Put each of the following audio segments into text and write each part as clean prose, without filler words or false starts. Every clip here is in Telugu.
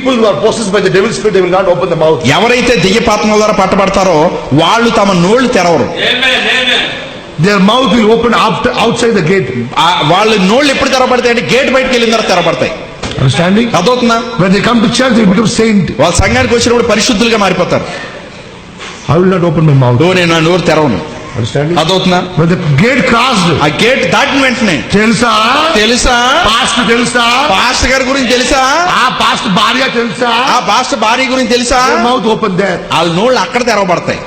people who are possessed by the devil's spirit, they will not open the mouth. ఎవరైతే దెయ్యపాత్మ ద్వారా పట్టబడతారో వాళ్ళు తమ నోళ్లు తెరవరు. Their mouth will open outside the gate. వాళ్ళ నోళ్ళు ఎప్పుడు తెరవబడతాయి అంటే గేట్ బయటకు వెళ్ళిన తర్వాత తెరవబడతాయి. Understanding? అదవుతుందా? When they come to church, they become saint. వాళ్ళ సంఘానికి వచ్చినప్పుడు పరిశుద్ధులుగా మారిపోతారు. I will not open my mouth. నేను నా నోరు తెరవను. Understanding? అదవుతుందా? When the gate crossed, ఆ గేట్ దాటిన వెంటనే తెలుసా పాస్టర్ తెలుసా, పాస్టర్ గారి గురించి తెలుసా, ఆ పాస్టర్ భార్య తెలుసా, ఆ పాస్టర్ భార్య గురించి తెలుసా, mouth open there. వాళ్ళ నోళ్ళు అక్కడ తెరవబడతాయి.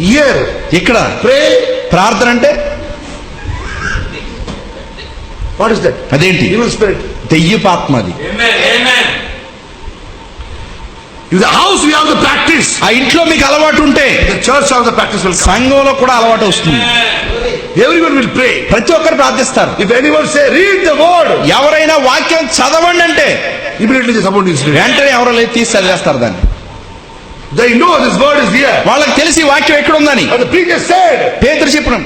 Here, ఇక్కడ pray. ప్రార్థన అంటే What is that? అదేంటి? Evil spirit. దెయ్యపాత్మది. In the house we have the practice. ఆ ఇంట్లో మీకు అలవాటు ఉంటే The church of the practice will come. సంఘంలో కూడా అలవాటు వస్తుంది. Everyone will pray. ప్రతి ఒక్కరు ప్రార్థిస్తారు. If anyone say read the word, ఎవరైనా వాక్యం చదవండి అంటే immediately someone is read. వెంటనే ఎవరో లేదు తీసి చదివేస్తారు దాన్ని. They know this word is here. వాళ్ళకి తెలిసి వాక్యం ఎక్కడ ఉందని. And the preacher said. పేతురు చెప్పిన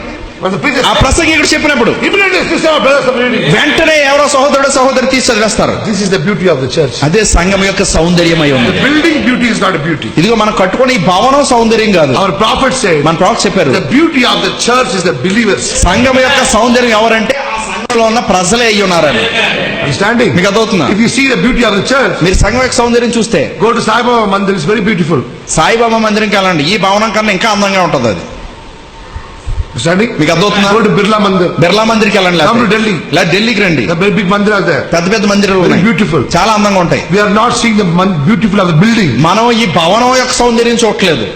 When the preacher ఆ said, ప్రసంగికుడు చెప్పినప్పుడు immediately sister or brothers are reading. వెంటనే ఎవరో సహోదరుడు సహోదరి తీసి చదివేస్తారు. This is the beauty of the church. అదే సంఘం యొక్క సౌందర్యమై ఉంది. The building beauty is not a beauty. ఇదిగో మనం కట్టుకునే ఈ భవనం సౌందర్యం కాదు. Our prophet said. మన ప్రవక్త చెప్పారు The beauty of the church is the believers. సంఘం యొక్క సౌందర్యం ఎవరంటే ఆ సంఘంలో ఉన్న ప్రజలే అయ్యి ఉన్నారని. Understanding? మీకు అర్థమవుతుందా? If you see the beauty of the church, మీరు సంఘం యొక్క సౌందర్యం చూస్తే go to Sai Baba Mandir, it's very beautiful. Saibaba మందిరంకి వెళ్ళండి, ఈ భవనం కన్నా ఇంకా అందంగా ఉంటుంది అది. Understanding? మీకు అర్థమవుతుందా? Go to Birla Mandir. Birla మందిర్కి వెళ్ళండి, Come to Delhi. లేదా ఢిల్లీకి రండి, The very big mandir are there. పెద్ద పెద్ద మందిరాలు Very ఉన్నాయి, beautiful. చాలా అందంగా ఉంటాయి. We are not seeing the beautiful of the building. మనం ఈ భవనం యొక్క సౌందర్యం చూడట్లేదు.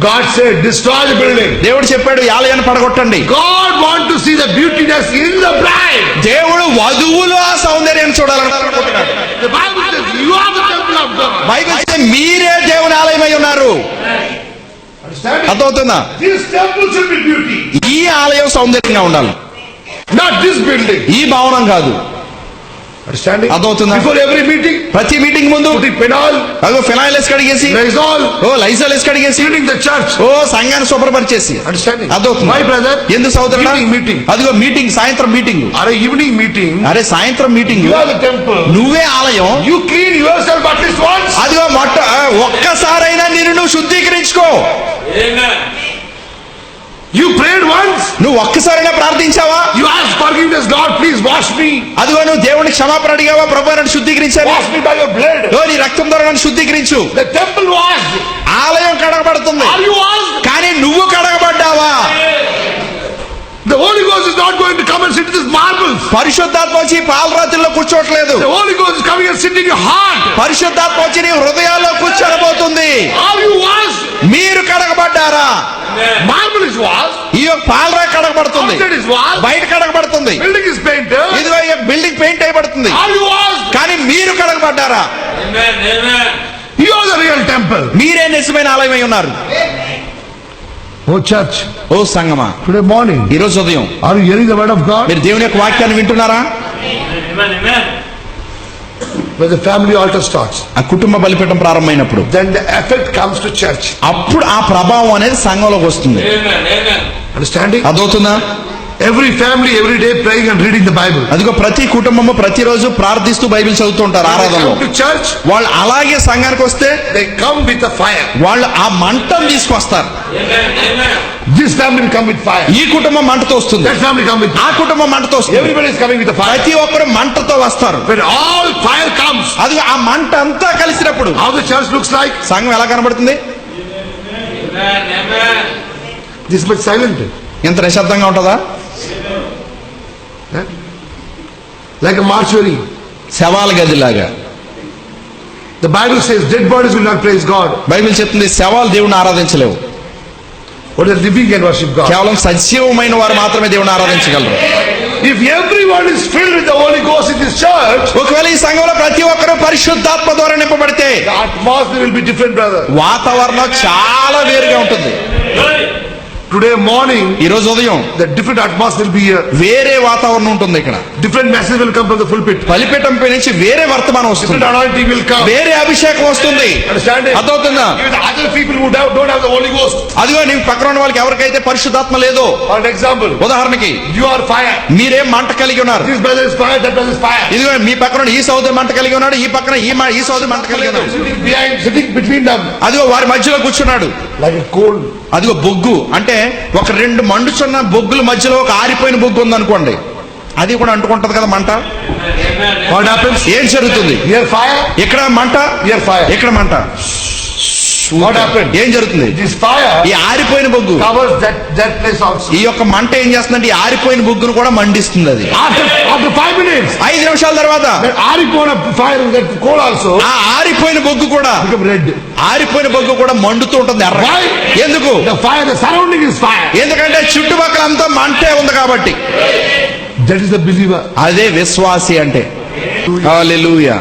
God said, destroy the building. దేవుడు చెప్పాడు ఈ ఆలయాన్ని పడగొట్టండి. God want to see the beautiness in the bride. దేవుడు వధువులో ఆ సౌందర్యాన్ని చూడాలనుకుంటున్నాడు. The Bible says you are the temple of God. Bible చెప్తే మీరే దేవుని ఆలయమై ఉన్నారు. Understand? అర్థమవుతుందా? This temple should be beauty. ఈ ఆలయం సౌందర్యంగా ఉండాలి, Not this building. ఈ భవనం కాదు. Understanding? అర్థమవుతుందా? Before every meeting, ప్రతి మీటింగ్ ముందు putting penal, అదో ఫినాయిల్ వేసి కడిగేసి, Lysol, లైజాల్ వేసి కడిగేసి, cleaning the church. సంఘాన్ని శుభ్రపరిచేసి. Understanding? అర్థమవుతుందా? Why, brother? ఎందుకు సోదరుడా? Evening meeting. అదిగో మీటింగ్, సాయంత్రం మీటింగ్. Or evening meeting. అరే సాయంత్రం meeting, You are the temple. నువ్వే ఆలయం. You clean yourself at least once. అదిగో ఒక్కసారైనా నిన్ను నువ్వు శుద్ధీకరించుకో. You prayed once. నువ్వు ఒక్కసారైనా ప్రార్థించావా? You asked forgiveness, God, please wash me. అదిగో నువ్వు దేవునికి క్షమాపణ అడిగావా? ప్రభువా నన్ను శుద్ధీకరించావా? Wash me by your blood. నీ రక్తం ద్వారా నన్ను శుద్ధీకరించు. The temple washed. ఆలయం కడగబడుతుంది, Are you washed? కానీ నువ్వు కడగబడ్డావా? The Holy Ghost is not going to come and sit in these marbles. పరిశుద్ధాత్మ వచ్చి పాలరాత్రిలో కూర్చోట్లేదు. The Holy Ghost is coming and sitting in your heart. పరిశుద్ధాత్మ వచ్చి నీ హృదయాల్లో కూర్చోబోతుంది. Are you washed? మీరు కడగబడ్డారా? Marble is washed. ఈ పాలరా కడగబడుతుంది, Outside is washed. బయట కడగబడుతుంది. Building is painted. ఇదిగో ఈ బిల్డింగ్ పెయింట్ అయిపడుతుంది, Are you washed? కానీ మీరు కడగబడ్డారా? You are the real temple. మీరే నిజమైన ఆలయమై ఉన్నారు. Oh church, ఓ సంగమా, today morning, ఈ రోజు ఉదయం are you hearing the word of God? మీరు దేవుని యొక్క వాక్యాన్ని వింటున్నారా? When the family altar starts, ఆ కుటుంబ బలిపీఠం ప్రారంభమైనప్పుడు then the effect comes to church. అప్పుడు ఆ ప్రభావం అనేది సంఘంలోకి వస్తుంది. Understanding? అదవుతుందా? Every family every day praying and reading the Bible. అదిగో ప్రతి కుటుంబము ప్రతిరోజు ప్రార్థిస్తూ బైబిల్ చదువుతూ ఉంటారు When they ఆరాధనలో. come to church, వాళ్ళు అలాగే సంఘానికి వస్తే they come with a fire. వాళ్ళు ఆ మంటను తీసుకొస్తారు. This family will come with fire. ఈ కుటుంబం మంటతో వస్తుంది, That family come with ఆ fire. కుటుంబం మంటతో వస్తుంది. Everybody is coming with a fire. ప్రతి ఒక్కరు మంటతో వస్తారు. When all fire comes, అది ఆ మంట అంతా కలిసినప్పుడు how the church looks like? సంఘం ఎలా కనబడుతుంది? This much silent. ఎంత నిశ్శబ్దంగా ఉంటుందా? Like a mortuary. శవాల గదిలాగా. The Bible says dead bodies will not praise God. Bible చెప్తుంది శవాలు దేవుని ఆరాధించలేవు, But the living can worship God. కేవలం సజీవమైన వారు మాత్రమే దేవుని ఆరాధించగలరు. If everyone is filled with the Holy Ghost in this church, ఒకవేళ ఈ సంఘంలో ప్రతి ఒక్కరు పరిశుద్ధాత్మ ద్వారా నింపబడితే the atmosphere will be different, brother. వాతావరణం చాలా వేరుగా ఉంటుంది. Today morning, ఈ రోజు ఉదయం the different atmosphere will be here. వేరే వాతావరణం ఉంటుంది ఇక్కడ. Different message will come from the pulpit. బలిపీఠం పై నుంచి వేరే వర్తమానం Different వస్తుంది, anointing will come. వేరే అభిషేకం వస్తుంది. Understand it? అర్థమవుతుందా? Even the other people who don't have the Holy Ghost. అదిగో నీ పక్కన ఉన్న వాళ్ళకి ఎవరికైతే పరిశుద్ధాత్మ లేదో, For an example, ఉదాహరణకి you are fire. మీరేం మంట కలిగి ఉన్నారు. This brother is fire, that brother is fire. ఇదిగో మీ పక్కన ఈ సోదరు మంట కలిగి ఉన్నాడు, ఈ పక్కన ఈ సోదరు మంట కలిగి ఉన్నాడు. Sitting between them అదిగో వారి మధ్యలో కూర్చున్నాడు. like a coal. అదిగో బొగ్గు అంటే ఒక రెండు మండుచున్న బొగ్గుల మధ్యలో ఒక ఆరిపోయిన బొగ్గు ఉందనుకోండి, అది కూడా అంటుకుంటది కదా మంట. What happens? ఏం జరుగుతుంది? Here fire, ఇక్కడ మంట, here fire. ఇక్కడ మంట. What happened? ఏం జరుగుతుంది? This fire ఈ ఆరిపోయిన బొగ్గు covers that place also. ఈ యొక్క మంట ఏం చేస్తుందంటే ఈ ఆరిపోయిన బొగ్గును కూడా మండిస్తుంది. అది After 5 minutes, 5 నిమిషాల తర్వాత that ఆరిపోయిన fire, that coal also ఆ ఆరిపోయిన బొగ్గు కూడా become red. ఆరిపోయిన బొగ్గు కూడా మండుతూ ఉంటుంది ఎర్ర. Why? ఎందుకు? The fire, the surrounding is fire. ఎందుకంటే చుట్టుపక్కల అంతా మంటే ఉంది కాబట్టి. That is the believer. అదే విశ్వాసి అంటే. హల్లెలూయా.